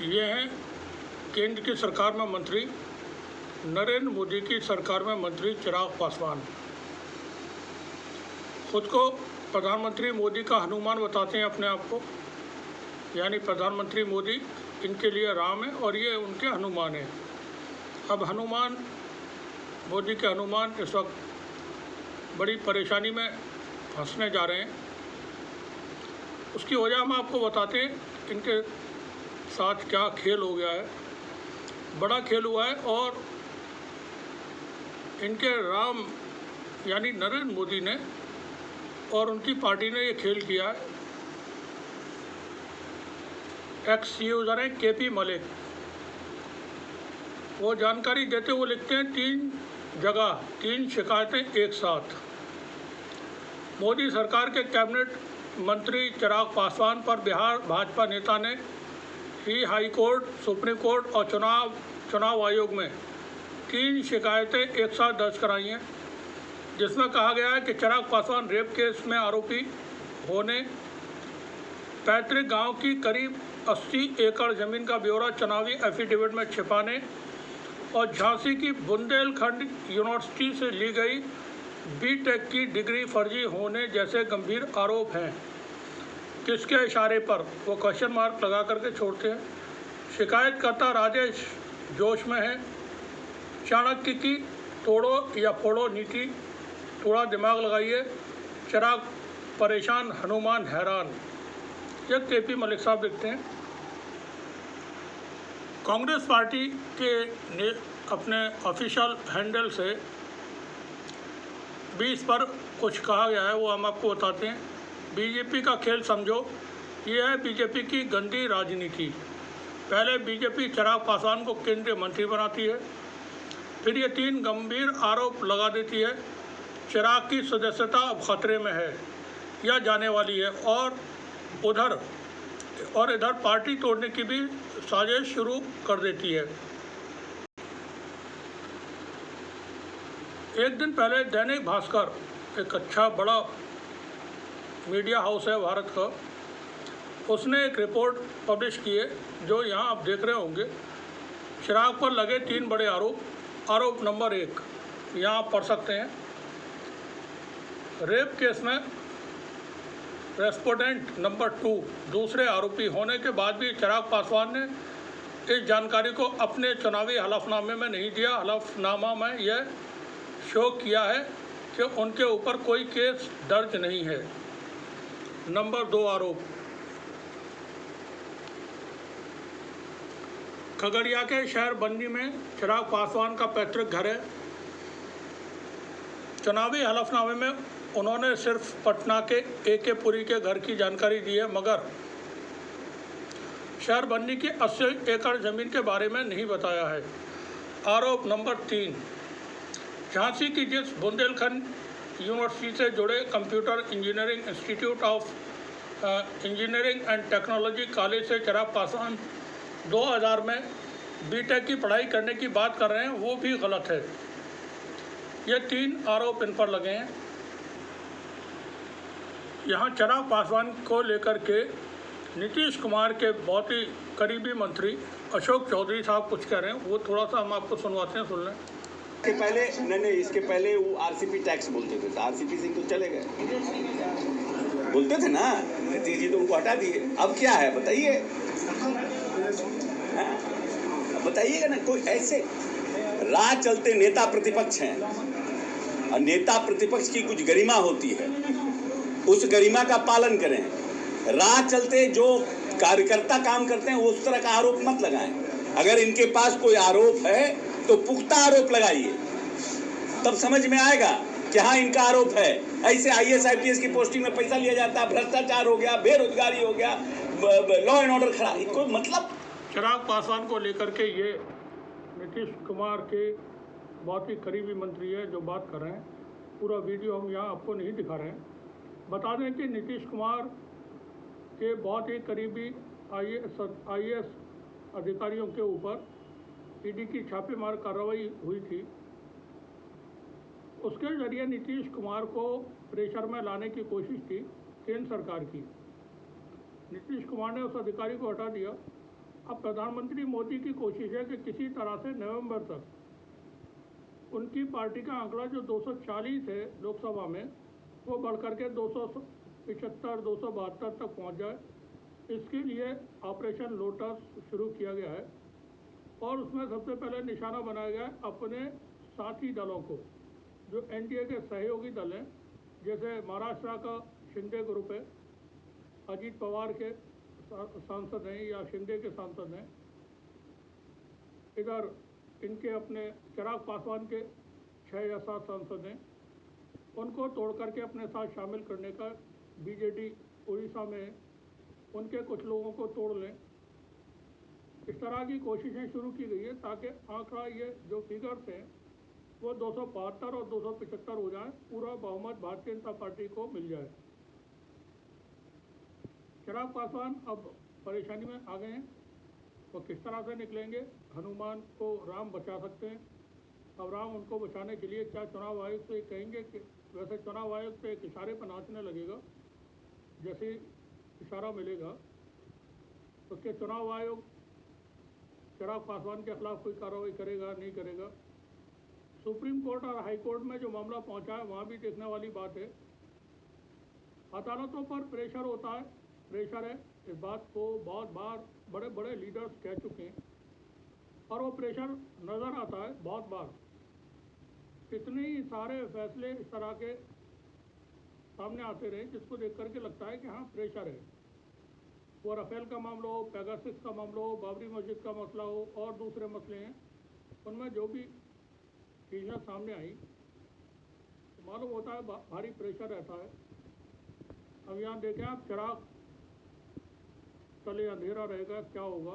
ये हैं केंद्र की सरकार में मंत्री, नरेंद्र मोदी की सरकार में मंत्री चिराग पासवान। खुद को प्रधानमंत्री मोदी का हनुमान बताते हैं अपने आप को, यानी प्रधानमंत्री मोदी इनके लिए राम है और ये उनके हनुमान हैं। अब हनुमान मोदी के हनुमान इस वक्त बड़ी परेशानी में फंसने जा रहे हैं। उसकी वजह हम आपको बताते हैं इनके साथ क्या खेल हो गया है। बड़ा खेल हुआ है और इनके राम यानी नरेंद्र मोदी ने और उनकी पार्टी ने ये खेल किया है। एक्स यूज़र है केपी मलिक, वो जानकारी देते हुए लिखते हैं 3 जगह 3 शिकायतें एक साथ। मोदी सरकार के कैबिनेट मंत्री चिराग पासवान पर बिहार भाजपा नेता ने ही हाई कोर्ट, सुप्रीम कोर्ट और चुनाव आयोग में 3 शिकायतें एक साथ दर्ज कराई हैं, जिसमें कहा गया है कि चिराग पासवान रेप केस में आरोपी होने, पैतृक गांव की करीब 80 एकड़ ज़मीन का ब्यौरा चुनावी एफिडेविट में छिपाने और झांसी की बुंदेलखंड यूनिवर्सिटी से ली गई बीटेक की डिग्री फर्जी होने जैसे गंभीर आरोप हैं। किसके इशारे पर, वो क्वेश्चन मार्क लगा करके छोड़ते हैं। शिकायतकर्ता राजेश जोश में है। चाणक्य की तोड़ो या फोड़ो नीति, थोड़ा दिमाग लगाइए। चिराग परेशान, हनुमान हैरान। यह केपी मलिक साहब लिखते हैं। कांग्रेस पार्टी के अपने ऑफिशियल हैंडल से भी इस पर कुछ कहा गया है, वो हम आपको बताते हैं। बीजेपी का खेल समझो, ये है बीजेपी की गंदी राजनीति। पहले बीजेपी चिराग पासवान को केंद्रीय मंत्री बनाती है, फिर ये 3 गंभीर आरोप लगा देती है। चिराग की सदस्यता अब खतरे में है या जाने वाली है, और इधर पार्टी तोड़ने की भी साजिश शुरू कर देती है। एक दिन पहले दैनिक भास्कर, एक अच्छा बड़ा मीडिया हाउस है भारत का, उसने एक रिपोर्ट पब्लिश की है जो यहाँ आप देख रहे होंगे। चिराग पर लगे 3 बड़े आरोप नंबर 1 यहाँ आप पढ़ सकते हैं। रेप केस में रेस्पोंडेंट नंबर 2 दूसरे आरोपी होने के बाद भी चिराग पासवान ने इस जानकारी को अपने चुनावी हलफनामे में नहीं दिया। हलफनामा में यह शो किया है कि उनके ऊपर कोई केस दर्ज नहीं है। नंबर 2 आरोप, खगड़िया के शहर बन्नी में चिराग पासवान का पैतृक घर है। चुनावी हलफनामे में उन्होंने सिर्फ पटना के AK पुरी के घर की जानकारी दी है, मगर शहर बन्नी की 80 एकड़ ज़मीन के बारे में नहीं बताया है। आरोप नंबर 3, झांसी की जिस बुंदेलखंड यूनिवर्सिटी से जुड़े computer engineering institute of engineering and technology college से चिराग पासवान 2000 में बीटेक की पढ़ाई करने की बात कर रहे हैं, वो भी गलत है। ये 3 आरोप इन पर लगे हैं। यहाँ चिराग पासवान को लेकर के नीतीश कुमार के बहुत ही करीबी मंत्री अशोक चौधरी साहब कुछ कह रहे हैं, वो थोड़ा सा हम आपको सुनवाते हैं, सुन लें। इसके पहले वो आरसीपी टैक्स बोलते थे, आरसीपी सिंह तो चले गए, बोलते थे ना, नीतीश जी तो उनको हटा दिए। अब क्या है बताइए, बताइएगा ना। कोई ऐसे राह चलते नेता प्रतिपक्ष हैं, और नेता प्रतिपक्ष की कुछ गरिमा होती है, उस गरिमा का पालन करें। राह चलते जो कार्यकर्ता काम करते हैं उस तरह का आरोप मत लगाएं। अगर इनके पास कोई आरोप है तो पुख्ता आरोप लगाइए, तब समझ में आएगा कि हाँ इनका आरोप है। ऐसे IAS IPS की पोस्टिंग में पैसा लिया जाता है, भ्रष्टाचार हो गया, बेरोजगारी हो गया, लॉ एंड ऑर्डर खराब, कोई मतलब। चिराग पासवान को लेकर के ये नीतीश कुमार के बहुत ही करीबी मंत्री है जो बात कर रहे हैं। पूरा वीडियो हम यहाँ आपको नहीं दिखा रहे हैं। बता दें कि नीतीश कुमार के बहुत ही करीबी IAS अधिकारियों के ऊपर ED की छापेमार कार्रवाई हुई थी। उसके जरिए नीतीश कुमार को प्रेशर में लाने की कोशिश थी केंद्र सरकार की। नीतीश कुमार ने उस अधिकारी को हटा दिया अब प्रधानमंत्री मोदी की कोशिश है कि किसी तरह से नवंबर तक उनकी पार्टी का आंकड़ा जो 240 है लोकसभा में, वो बढ़कर के 275 272 तक पहुंच जाए। इसके लिए ऑपरेशन लोटस शुरू किया गया है और उसमें सबसे पहले निशाना बनाया गया है अपने साथी दलों को, जो एनडीए के सहयोगी दल हैं। जैसे महाराष्ट्र का शिंदे ग्रुप है, अजीत पवार के सांसद हैं या शिंदे के सांसद हैं। इधर इनके अपने चिराग पासवान के 6 या 7 सांसद हैं, उनको तोड़ करके अपने साथ शामिल करने का बीजेडी उड़ीसा में उनके कुछ लोगों को तोड़ लें। इस तरह की कोशिशें शुरू की गई है ताकि आंकड़ा ये जो फिगर्स हैं वो 272 और 275 हो जाए, पूरा बहुमत भारतीय जनता पार्टी को मिल जाए। चिराग पासवान अब परेशानी में आ गए हैं, वो किस तरह से निकलेंगे? हनुमान को राम बचा सकते हैं। अब राम उनको बचाने के लिए क्या चुनाव आयोग से कहेंगे कि, वैसे चुनाव आयोग से एक इशारे पर नाचने लगेगा, जैसे इशारा मिलेगा तो क्या चुनाव आयोग चिराग पासवान के खिलाफ कोई कार्रवाई करेगा, नहीं करेगा? सुप्रीम कोर्ट और हाई कोर्ट में जो मामला पहुंचा है वहाँ भी देखने वाली बात है। अदालतों पर प्रेशर होता है, प्रेशर है, इस बात को बहुत बार बड़े बड़े लीडर्स कह चुके हैं और वो प्रेशर नज़र आता है बहुत बार। कितने ही सारे फैसले इस तरह के सामने आते रहे जिसको देख करके लगता है कि हाँ प्रेशर है। वो राफेल का मामला हो, पेगासस का मामला हो, बाबरी मस्जिद का मसला हो और दूसरे मसले हैं, उनमें जो भी चीज़ें सामने आई तो मालूम होता है भारी प्रेशर रहता है। अब यहाँ देखें आप, चिराग तले अंधेरा रहेगा, क्या होगा?